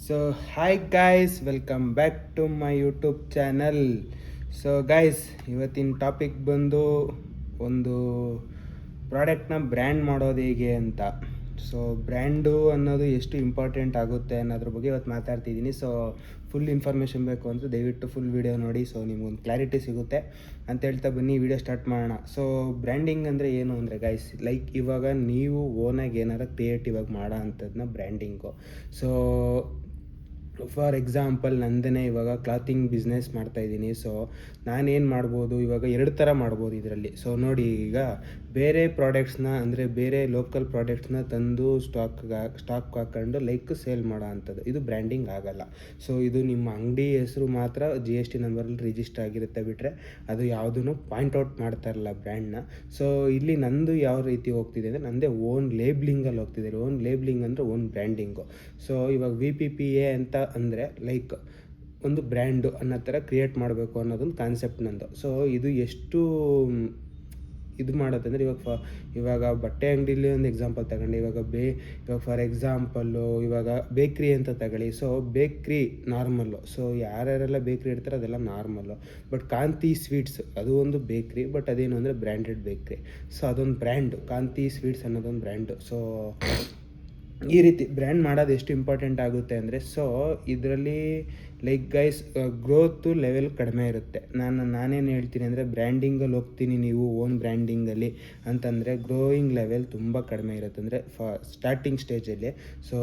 So hi guys, welcome back to my YouTube channel. So guys, ಇವತ್ತಿನ topic ಬಂದು ಒಂದು ಪ್ರಾಡಕ್ಟ್ನ ಬ್ರ್ಯಾಂಡ್ ಮಾಡೋದು ಹೇಗೆ ಅಂತ. ಸೊ ಬ್ರ್ಯಾಂಡು ಅನ್ನೋದು ಎಷ್ಟು ಇಂಪಾರ್ಟೆಂಟ್ ಆಗುತ್ತೆ ಅನ್ನೋದ್ರ ಬಗ್ಗೆ ಇವತ್ತು ಮಾತಾಡ್ತಿದ್ದೀನಿ. ಸೊ ಫುಲ್ ಇನ್ಫಾರ್ಮೇಷನ್ ಬೇಕು ಅಂತ ದಯವಿಟ್ಟು ಫುಲ್ ವೀಡಿಯೋ ನೋಡಿ, ಸೊ ನಿಮ್ಗೊಂದು ಕ್ಲಾರಿಟಿ ಸಿಗುತ್ತೆ ಅಂತ ಹೇಳ್ತಾ ಬನ್ನಿ ವಿಡಿಯೋ ಸ್ಟಾರ್ಟ್ ಮಾಡೋಣ. ಸೊ ಬ್ರ್ಯಾಂಡಿಂಗ್ ಅಂದರೆ ಏನು ಅಂದರೆ ಗಾಯ್ಸ್, ಲೈಕ್ ಇವಾಗ ನೀವು ಓನಾಗಿ ಏನಾರ ಕ್ರಿಯೇಟಿವ್ ಆಗಿ ಮಾಡೋ ಅಂಥದ್ದನ್ನ ಬ್ರ್ಯಾಂಡಿಂಗು. ಸೊ ಫಾರ್ ಎಕ್ಸಾಂಪಲ್ ನಂದೇ ಇವಾಗ ಕ್ಲಾತಿಂಗ್ ಬಿಸ್ನೆಸ್ ಮಾಡ್ತಾಯಿದ್ದೀನಿ. ಸೊ ನಾನೇನು ಮಾಡ್ಬೋದು, ಇವಾಗ ಎರಡು ಥರ ಮಾಡ್ಬೋದು ಇದರಲ್ಲಿ. ಸೊ ನೋಡಿ, ಈಗ ಬೇರೆ ಪ್ರಾಡಕ್ಟ್ಸ್ನ ಅಂದರೆ ಬೇರೆ ಲೋಕಲ್ ಪ್ರಾಡಕ್ಟ್ಸ್ನ ತಂದು ಸ್ಟಾಕ್ ಹಾಕೊಂಡು ಲೈಕ್ ಸೇಲ್ ಮಾಡೋ ಅಂಥದ್ದು, ಇದು ಬ್ರ್ಯಾಂಡಿಂಗ್ ಆಗೋಲ್ಲ. ಸೊ ಇದು ನಿಮ್ಮ ಅಂಗಡಿ ಹೆಸರು ಮಾತ್ರ GST ನಂಬರಲ್ಲಿ ರಿಜಿಸ್ಟರ್ ಆಗಿರುತ್ತೆ ಬಿಟ್ಟರೆ ಅದು ಯಾವುದೂ ಪಾಯಿಂಟ್ಔಟ್ ಮಾಡ್ತಾ ಇರಲ್ಲ ಬ್ರ್ಯಾಂಡ್ನ. ಸೊ ಇಲ್ಲಿ ನಂದು ಯಾವ ರೀತಿ ಹೋಗ್ತಿದೆ ಅಂದರೆ ನಂದೇ ಓನ್ ಲೇಬ್ಲಿಂಗಲ್ಲಿ ಹೋಗ್ತಿದೆ. ಓನ್ ಲೇಬ್ಲಿಂಗ್ ಅಂದರೆ ಓನ್ ಬ್ರ್ಯಾಂಡಿಂಗು. ಸೊ ಇವಾಗ VPPA ಅಂತ ಅಂದರೆ ಲೈಕ್ ಒಂದು ಬ್ರ್ಯಾಂಡು ಅನ್ನೋ ಥರ ಕ್ರಿಯೇಟ್ ಮಾಡಬೇಕು ಅನ್ನೋದೊಂದು ಕಾನ್ಸೆಪ್ಟ್ ನಂದು. ಸೊ ಇದು ಎಷ್ಟು ಇದು ಮಾಡೋದಂದರೆ ಇವಾಗ ಬಟ್ಟೆ ಅಂಗಡಿಲಿ ಒಂದು ಎಕ್ಸಾಂಪಲ್ ತಗೊಂಡು ಇವಾಗ ಫಾರ್ ಎಕ್ಸಾಂಪಲ್ಲು ಇವಾಗ ಬೇಕ್ರಿ ಅಂತ ತಗೊಳ್ಳಿ. ಸೊ ಬೇಕ್ರಿ ನಾರ್ಮಲ್ಲು. ಸೊ ಯಾರ್ಯಾರೆಲ್ಲ ಬೇಕ್ರಿ ಇಡ್ತಾರೆ ಅದೆಲ್ಲ ನಾರ್ಮಲ್ಲು. ಬಟ್ ಕಾಂತಿ ಸ್ವೀಟ್ಸ್ ಅದು ಒಂದು ಬೇಕ್ರಿ, ಬಟ್ ಅದೇನು ಅಂದರೆ ಬ್ರ್ಯಾಂಡೆಡ್ ಬೇಕ್ರಿ. ಸೊ ಅದೊಂದು ಬ್ರ್ಯಾಂಡು, ಕಾಂತಿ ಸ್ವೀಟ್ಸ್ ಅನ್ನೋದೊಂದು ಬ್ರ್ಯಾಂಡು. ಸೊ ಈ ರೀತಿ ಬ್ರ್ಯಾಂಡ್ ಮಾಡೋದು ಎಷ್ಟು ಇಂಪಾರ್ಟೆಂಟ್ ಆಗುತ್ತೆ ಅಂದರೆ, ಸೊ ಇದರಲ್ಲಿ ಲೈಕ್ ಗೈಸ್ ಗ್ರೋತು ಲೆವೆಲ್ ಕಡಿಮೆ ಇರುತ್ತೆ. ನಾನೇನು ಹೇಳ್ತೀನಿ ಅಂದರೆ, ಬ್ರ್ಯಾಂಡಿಂಗಲ್ಲಿ ಹೋಗ್ತೀನಿ ನೀವು ಓನ್ ಬ್ರ್ಯಾಂಡಿಂಗಲ್ಲಿ ಅಂತಂದರೆ ಗ್ರೋಯಿಂಗ್ ಲೆವೆಲ್ ತುಂಬ ಕಡಿಮೆ ಇರುತ್ತೆ. ಅಂದರೆ ಸ್ಟಾರ್ಟಿಂಗ್ ಸ್ಟೇಜಲ್ಲಿ. ಸೊ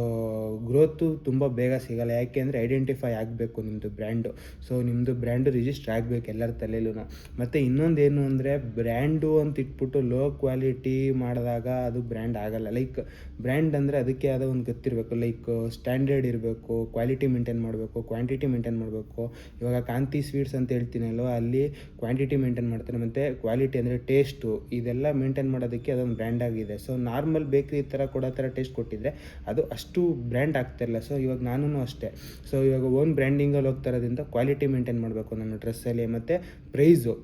ಗ್ರೋತು ತುಂಬ ಬೇಗ ಸಿಗೋಲ್ಲ. ಯಾಕೆ ಅಂದರೆ ಐಡೆಂಟಿಫೈ ಆಗಬೇಕು ನಿಮ್ಮದು ಬ್ರ್ಯಾಂಡು. ಸೊ ನಿಮ್ಮದು ಬ್ರ್ಯಾಂಡು ರಿಜಿಸ್ಟರ್ ಆಗಬೇಕು ಎಲ್ಲರ ತಲೆಯಲ್ಲೂ. ಮತ್ತು ಇನ್ನೊಂದೇನು ಅಂದರೆ, ಬ್ರ್ಯಾಂಡು ಅಂತ ಇಟ್ಬಿಟ್ಟು ಲೋ ಕ್ವಾಲಿಟಿ ಮಾಡಿದಾಗ ಅದು ಬ್ರ್ಯಾಂಡ್ ಆಗೋಲ್ಲ. ಲೈಕ್ ಬ್ರ್ಯಾಂಡ್ ಅಂದರೆ ಅದಕ್ಕೆ ಆದ ಒಂದು ಗೊತ್ತಿರಬೇಕು. ಲೈಕ್ ಸ್ಟ್ಯಾಂಡರ್ಡ್ ಇರಬೇಕು, ಕ್ವಾಲಿಟಿ ಮೇಂಟೈನ್ ಮಾಡಬೇಕು, ಕ್ವಾಂಟಿಟಿ ಮೇಂಟೈನ್ ಮಾಡಬೇಕು. ಇವಾಗ ಕಾಂತಿ ಸ್ವೀಟ್ಸ್ ಅಂತ ಹೇಳ್ತೀನಲ್ಲೋ, ಅಲ್ಲಿ ಕ್ವಾಂಟಿಟಿ ಮೇಂಟೈನ್ ಮಾಡ್ತಾರೆ, ಮತ್ತು ಕ್ವಾಲಿಟಿ ಅಂದರೆ ಟೇಸ್ಟು, ಇದೆಲ್ಲ ಮೇಂಟೈನ್ ಮಾಡೋದಕ್ಕೆ ಅದೊಂದು ಬ್ರ್ಯಾಂಡ್ ಆಗಿದೆ. ಸೊ ನಾರ್ಮಲ್ ಬೇಕ್ರಿ ಥರ ಕೊಡೋ ಥರ ಟೇಸ್ಟ್ ಕೊಟ್ಟಿದ್ರೆ ಅದು ಅಷ್ಟು ಬ್ರ್ಯಾಂಡ್ ಆಗ್ತಾಯಿಲ್ಲ. ಸೊ ಇವಾಗ ನಾನು ಅಷ್ಟೇ. ಸೊ ಇವಾಗ ಓನ್ ಬ್ರ್ಯಾಂಡಿಂಗಲ್ಲಿ ಹೋಗ್ತಾ ಇರೋದ್ರಿಂದ ಕ್ವಾಲಿಟಿ ಮೇಂಟೈನ್ ಮಾಡಬೇಕು ನಾನು ಡ್ರೆಸ್ಸಲ್ಲಿ. ಮತ್ತು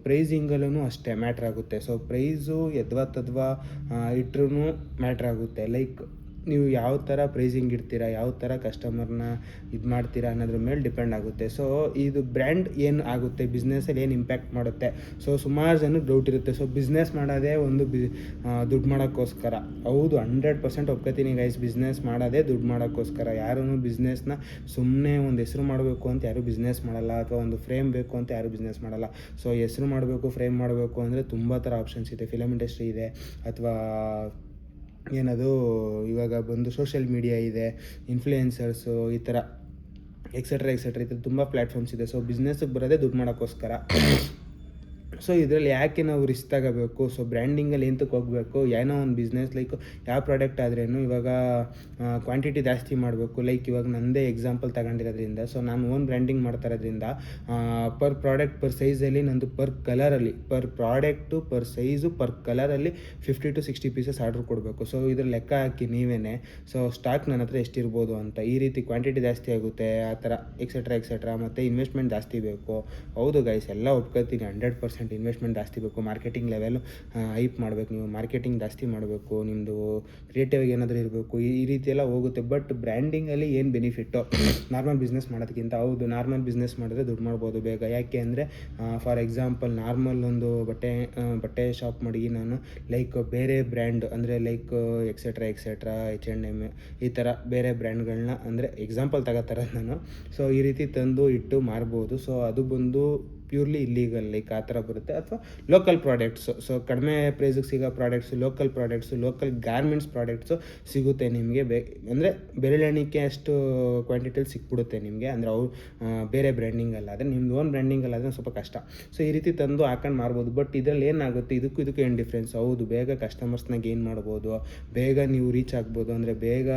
ಪ್ರೈಸಿಂಗಲ್ಲೂ ಅಷ್ಟೇ ಮ್ಯಾಟ್ರ್ ಆಗುತ್ತೆ. ಸೊ ಪ್ರೈಸು ಯದ್ವಾ ಇಟ್ರೂ ಮ್ಯಾಟ್ರ್ ಆಗುತ್ತೆ. ಲೈಕ್ ನೀವು ಯಾವ ಥರ ಪ್ರೈಸಿಂಗ್ ಇಡ್ತೀರಾ, ಯಾವ ಥರ ಕಸ್ಟಮರ್ನ ಇದು ಮಾಡ್ತೀರಾ ಅನ್ನೋದ್ರ ಮೇಲೆ ಡಿಪೆಂಡ್ ಆಗುತ್ತೆ. ಸೊ ಇದು ಬ್ರ್ಯಾಂಡ್ ಏನು ಆಗುತ್ತೆ, ಬಿಸ್ನೆಸ್ಸಲ್ಲಿ ಏನು ಇಂಪ್ಯಾಕ್ಟ್ ಮಾಡುತ್ತೆ. ಸೊ ಸುಮಾರು ಜನಕ್ಕೆ ಡೌಟ್ ಇರುತ್ತೆ. ಸೊ ಬಿಸ್ನೆಸ್ ಮಾಡೋದೇ ಒಂದು ದುಡ್ಡು ಮಾಡೋಕ್ಕೋಸ್ಕರ. ಹೌದು, 100% ಒಪ್ಕೋತೀನಿ ಗೈಸ್, ಬಿಸ್ನೆಸ್ ಮಾಡೋದೇ ದುಡ್ಡು ಮಾಡೋಕ್ಕೋಸ್ಕರ. ಯಾರೂ ಬಿಸ್ನೆಸ್ನ ಸುಮ್ಮನೆ ಒಂದು ಹೆಸರು ಮಾಡಬೇಕು ಅಂತ ಯಾರೂ ಬಿಸ್ನೆಸ್ ಮಾಡಲ್ಲ, ಅಥವಾ ಒಂದು ಫ್ರೇಮ್ ಬೇಕು ಅಂತ ಯಾರೂ ಬಿಸ್ನೆಸ್ ಮಾಡಲ್ಲ. ಸೊ ಹೆಸರು ಮಾಡಬೇಕು, ಫ್ರೇಮ್ ಮಾಡಬೇಕು ಅಂದರೆ ತುಂಬ ಥರ ಆಪ್ಷನ್ಸ್ ಇದೆ. ಫಿಲಮ್ ಇಂಡಸ್ಟ್ರಿ ಇದೆ, ಅಥವಾ ಏನದು ಇವಾಗ ಬಂದು ಸೋಷಿಯಲ್ ಮೀಡಿಯಾ ಇದೆ, ಇನ್ಫ್ಲೂಯೆನ್ಸರ್ಸು, ಈ ಥರ ಎಕ್ಸೆಟ್ರಾ ಈ ಥರ ತುಂಬ ಪ್ಲ್ಯಾಟ್ಫಾರ್ಮ್ಸ್ ಇದೆ. ಸೊ ಬಿಸ್ನೆಸ್ಸಿಗೆ ಬರೋದೇ ದುಡ್ಡು ಮಾಡೋಕ್ಕೋಸ್ಕರ. ಸೊ ಇದರಲ್ಲಿ ಯಾಕೆ ನಾವು ರಿಸ್ಕ್ ತಗೋಬೇಕು? ಸೊ ಬ್ರ್ಯಾಂಡಿಂಗಲ್ಲಿ ಎಂತಕ್ಕೆ ಹೋಗಬೇಕು? ಏನೋ ಒಂದು ಬಿಸ್ನೆಸ್ ಲೈಕ್ ಯಾವ ಪ್ರಾಡಕ್ಟ್ ಆದ್ರೇನು ಇವಾಗ ಕ್ವಾಂಟಿಟಿ ಜಾಸ್ತಿ ಮಾಡಬೇಕು. ಲೈಕ್ ಇವಾಗ ನಂದೇ ಎಕ್ಸಾಂಪಲ್ ತಗೊಂಡಿರೋದ್ರಿಂದ, ಸೊ ನಾನು ಓನ್ ಬ್ರ್ಯಾಂಡಿಂಗ್ ಮಾಡ್ತಾ ಇರೋದ್ರಿಂದ ಪರ್ ಪ್ರಾಡಕ್ಟ್ ಪರ್ ಸೈಜಲ್ಲಿ ನಂದು ಪರ್ ಕಲರಲ್ಲಿ, per product per size per ಕಲರಲ್ಲಿ 50 to 60 ಪೀಸಸ್ ಆರ್ಡ್ರ್ ಕೊಡಬೇಕು. ಸೊ ಇದ್ರ ಲೆಕ್ಕ ಹಾಕಿ ನೀವೇ. ಸೊ ಸ್ಟಾಕ್ ನನ್ನ ಹತ್ರ ಎಷ್ಟಿರ್ಬೋದು ಅಂತ. ಈ ರೀತಿ ಕ್ವಾಂಟಿಟಿ ಜಾಸ್ತಿ ಆಗುತ್ತೆ, ಆ ಥರ ಎಕ್ಸೆಟ್ರಾ. ಮತ್ತು ಇನ್ವೆಸ್ಟ್ಮೆಂಟ್ ಜಾಸ್ತಿ ಬೇಕು. ಹೌದು ಗೈಸ್, ಎಲ್ಲ ಒಪ್ಕೋತೀನಿ, 100% ಇನ್ವೆಸ್ಟ್ಮೆಂಟ್ ಜಾಸ್ತಿ ಬೇಕು. ಮಾರ್ಕೆಟಿಂಗ್ ಲೆವೆಲ್ ಹೈಪ್ ಮಾಡಬೇಕು, ನೀವು ಮಾರ್ಕೆಟಿಂಗ್ ಜಾಸ್ತಿ ಮಾಡಬೇಕು, ನಿಮ್ಮದು ಕ್ರಿಯೇಟಿವ್ ಏನಾದರೂ ಇರಬೇಕು, ಈ ರೀತಿ ಎಲ್ಲ ಹೋಗುತ್ತೆ. ಬಟ್ ಬ್ರ್ಯಾಂಡಿಂಗಲ್ಲಿ ಏನು ಬೆನಿಫಿಟ್ಟು ನಾರ್ಮಲ್ ಬಿಸ್ನೆಸ್ ಮಾಡೋದಕ್ಕಿಂತ? ಹೌದು, ನಾರ್ಮಲ್ ಬಿಸ್ನೆಸ್ ಮಾಡಿದ್ರೆ ದುಡ್ಡು ಮಾಡ್ಬೋದು ಬೇಗ. ಯಾಕೆ ಅಂದರೆ ಫಾರ್ ಎಕ್ಸಾಂಪಲ್ ನಾರ್ಮಲ್ ಒಂದು ಬಟ್ಟೆ ಶಾಪ್ ಮಾಡಿ ನಾನು ಲೈಕ್ ಬೇರೆ ಬ್ರ್ಯಾಂಡ್ ಅಂದರೆ ಲೈಕ್ ಎಕ್ಸೆಟ್ರಾ H&M ಈ ಥರ ಬೇರೆ ಬ್ರ್ಯಾಂಡ್ಗಳನ್ನ ಅಂದರೆ ಎಕ್ಸಾಂಪಲ್ ತಗೋತಾರೆ ನಾನು. ಸೊ ಈ ರೀತಿ ತಂದು ಇಟ್ಟು ಮಾರ್ಬೋದು. ಸೊ ಅದು ಬಂದು ಪ್ಯೂರ್ಲಿ ಇಲ್ಲೀಗಲ್, ಲೈಕ್ ಆ ಥರ ಬರುತ್ತೆ. ಅಥವಾ ಲೋಕಲ್ ಪ್ರಾಡಕ್ಟ್ಸು, ಸೊ ಕಡಿಮೆ ಪ್ರೈಸಿಗೆ ಸಿಗೋ ಪ್ರಾಡಕ್ಟ್ಸು, ಲೋಕಲ್ ಗಾರ್ಮೆಂಟ್ಸ್ ಪ್ರಾಡಕ್ಟ್ಸು ಸಿಗುತ್ತೆ ನಿಮಗೆ. ಅಂದರೆ ಬೆರಳೆಣಿಕೆ ಅಷ್ಟು ಕ್ವಾಂಟಿಟಿಲಿ ಸಿಕ್ಬಿಡುತ್ತೆ ನಿಮಗೆ. ಅಂದರೆ ಅವ್ರು ಬೇರೆ ಬ್ರ್ಯಾಂಡಿಂಗಲ್ಲಾದರೆ, ನಿಮ್ದು ಓನ್ ಬ್ರ್ಯಾಂಡಿಂಗಲ್ಲಾದರೆ ಸ್ವಲ್ಪ ಕಷ್ಟ. ಸೊ ಈ ರೀತಿ ತಂದು ಹಾಕೊಂಡು ಮಾರ್ಬೋದು. ಬಟ್ ಇದರಲ್ಲಿ ಏನಾಗುತ್ತೆ, ಇದಕ್ಕೂ ಏನು ಡಿಫ್ರೆನ್ಸ್? ಹೌದು, ಬೇಗ ಕಸ್ಟಮರ್ಸ್ನ ಗೇನ್ ಮಾಡ್ಬೋದು, ಬೇಗ ನೀವು ರೀಚ್ ಆಗ್ಬೋದು, ಅಂದರೆ ಬೇಗ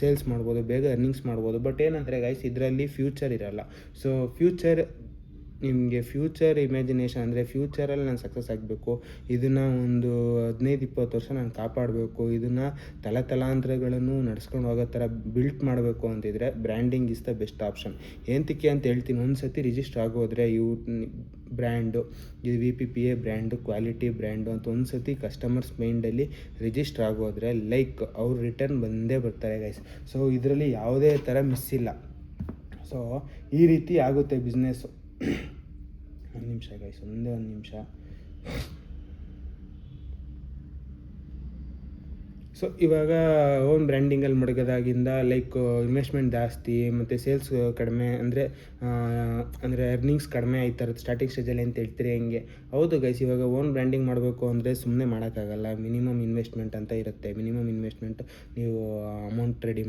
ಸೇಲ್ಸ್ ಮಾಡ್ಬೋದು, ಬೇಗ ಅರ್ನಿಂಗ್ಸ್ ಮಾಡ್ಬೋದು. ಬಟ್ ಏನಂದರೆ ಗೈಸ್, ಇದರಲ್ಲಿ ಫ್ಯೂಚರ್ ಇರಲ್ಲ. ಸೊ ಫ್ಯೂಚರ್ ನಿಮಗೆ ಫ್ಯೂಚರ್ ಇಮ್ಯಾಜಿನೇಷನ್ ಅಂದರೆ ಫ್ಯೂಚರಲ್ಲಿ ನಾನು ಸಕ್ಸಸ್ ಆಗಬೇಕು, ಇದನ್ನು ಒಂದು 15-20 ವರ್ಷ ನಾನು ಕಾಪಾಡಬೇಕು, ಇದನ್ನು ತಲಾಂತರಗಳನ್ನು ನಡ್ಸ್ಕೊಂಡು ಹೋಗೋ ಥರ ಬಿಲ್ಟ್ ಮಾಡಬೇಕು ಅಂತಿದ್ರೆ branding is the best option. ಏನಕ್ಕೆ ಅಂತ ಹೇಳ್ತೀನಿ, ಒಂದು ಸತಿ ರಿಜಿಸ್ಟರ್ ಆಗೋದ್ರೆ ಬ್ರ್ಯಾಂಡು, ಇದು VPPA ಬ್ರ್ಯಾಂಡು, ಕ್ವಾಲಿಟಿ ಬ್ರ್ಯಾಂಡು ಅಂತ ಒಂದು ಸತಿ ಕಸ್ಟಮರ್ಸ್ ಮೈಂಡಲ್ಲಿ ರಿಜಿಸ್ಟರ್ ಆಗೋದ್ರೆ ಅವ್ರು ರಿಟರ್ನ್ ಬಂದೇ ಬರ್ತಾರೆ ಗೈಸ್. ಸೊ ಇದರಲ್ಲಿ ಯಾವುದೇ ಥರ ಮಿಸ್ ಇಲ್ಲ. ಸೊ ಈ ರೀತಿ ಆಗುತ್ತೆ ಬಿಸ್ನೆಸ್ಸು. ಒಂದು ನಿಮಿಷ ಗೈಸ್, ಒಂದು ನಿಮಿಷ. ಸೊ ಇವಾಗ ಓನ್ ಬ್ರ್ಯಾಂಡಿಂಗಲ್ಲಿ ಮಡಗೋದಾಗಿಂದ ಇನ್ವೆಸ್ಟ್ಮೆಂಟ್ ಜಾಸ್ತಿ ಮತ್ತು ಸೇಲ್ಸ್ ಕಡಿಮೆ, ಅಂದರೆ ಅರ್ನಿಂಗ್ಸ್ ಕಡಿಮೆ ಆಯ್ತಾ ಇರುತ್ತೆ ಸ್ಟಾರ್ಟಿಂಗ್ ಸ್ಟೇಜಲ್ಲಿ ಅಂತ ಹೇಳ್ತೀರಿ. ಹೆಂಗೆ? ಹೌದು ಗೈಸ್, ಇವಾಗ ಓನ್ ಬ್ರ್ಯಾಂಡಿಂಗ್ ಮಾಡಬೇಕು ಅಂದರೆ ಸುಮ್ಮನೆ ಮಾಡೋಕ್ಕಾಗಲ್ಲ. ಮಿನಿಮಮ್ ಇನ್ವೆಸ್ಟ್ಮೆಂಟ್ ಅಂತ ಇರುತ್ತೆ. ಮಿನಿಮಮ್ ಇನ್ವೆಸ್ಟ್ಮೆಂಟ್ ನೀವು ಅಮೌಂಟ್ ರೆಡಿ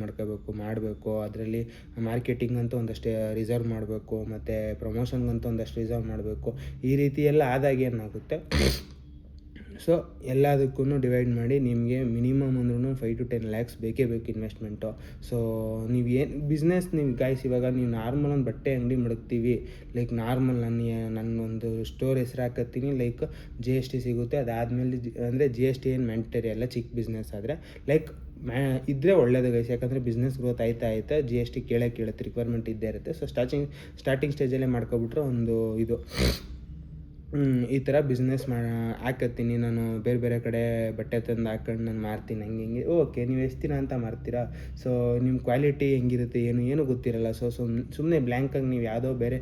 ಮಾಡಬೇಕು. ಅದರಲ್ಲಿ ಮಾರ್ಕೆಟಿಂಗ್ ಅಂತ ಒಂದಷ್ಟು ರಿಸರ್ವ್ ಮಾಡಬೇಕು, ಮತ್ತು ಪ್ರಮೋಷನ್ಗಂತ ಒಂದಷ್ಟು ರಿಸರ್ವ್ ಮಾಡಬೇಕು. ಈ ರೀತಿ ಎಲ್ಲ ಆದಾಗ ಏನಾಗುತ್ತೆ, ಸೊ ಎಲ್ಲದಕ್ಕೂ ಡಿವೈಡ್ ಮಾಡಿ ನಿಮಗೆ ಮಿನಿಮಮ್ ಅಂದ್ರೂ 5 to 10 lakhs ಬೇಕೇ ಬೇಕು ಇನ್ವೆಸ್ಟ್ಮೆಂಟು. ಸೊ ನೀವು ಏನು ಬಿಸ್ನೆಸ್ ಗಾಯ್ಸ್, ಇವಾಗ ನೀವು ನಾರ್ಮಲ್ ಒಂದು ಬಟ್ಟೆ ಅಂಗಡಿ ಮಡಗ್ತೀವಿ, ನಾರ್ಮಲ್ ನನ್ನೊಂದು ಸ್ಟೋರ್ ಹೆಸ್ರು ಹಾಕತ್ತೀನಿ, GST ಸಿಗುತ್ತೆ. ಅದಾದಮೇಲೆ ಅಂದರೆ GST ಏನು ಮ್ಯಾಂಡೇಟರಿ ಅಲ್ಲ ಚಿಕ್ಕ ಬಿಸ್ನೆಸ್ ಆದರೆ, ಇದ್ದರೆ ಒಳ್ಳೇದು ಗೈಸ್. ಯಾಕಂದರೆ ಬಿಸ್ನೆಸ್ ಗ್ರೋತ್ ಆಯ್ತಾ GST ಕೇಳುತ್ತೆ, ರಿಕ್ವೈರ್ಮೆಂಟ್ ಇದ್ದೇ ಇರುತ್ತೆ. ಸೊ ಸ್ಟಾರ್ಟಿಂಗ್ ಸ್ಟೇಜಲ್ಲೇ ಮಾಡ್ಕೊಬಿಟ್ರೆ ಒಂದು ಇದು ಈ ಥರ ಬಿಸ್ನೆಸ್ ಹಾಕತ್ತೀನಿ ನಾನು, ಬೇರೆ ಕಡೆ ಬಟ್ಟೆ ತಂದು ಹಾಕೊಂಡು ನಾನು ಮಾರ್ತೀನಿ, ಹಂಗೆ ಓಕೆ. ನೀವು ಎಷ್ಟು ದಿನ ಅಂತ ಮಾರ್ತೀರಾ? ಸೊ ನಿಮ್ಮ ಕ್ವಾಲಿಟಿ ಹೆಂಗಿರುತ್ತೆ ಏನು ಗೊತ್ತಿರಲ್ಲ. ಸೊ ಸುಮ್ಮನೆ ಬ್ಲ್ಯಾಂಕಾಗಿ ನೀವು ಯಾವುದೋ ಬೇರೆ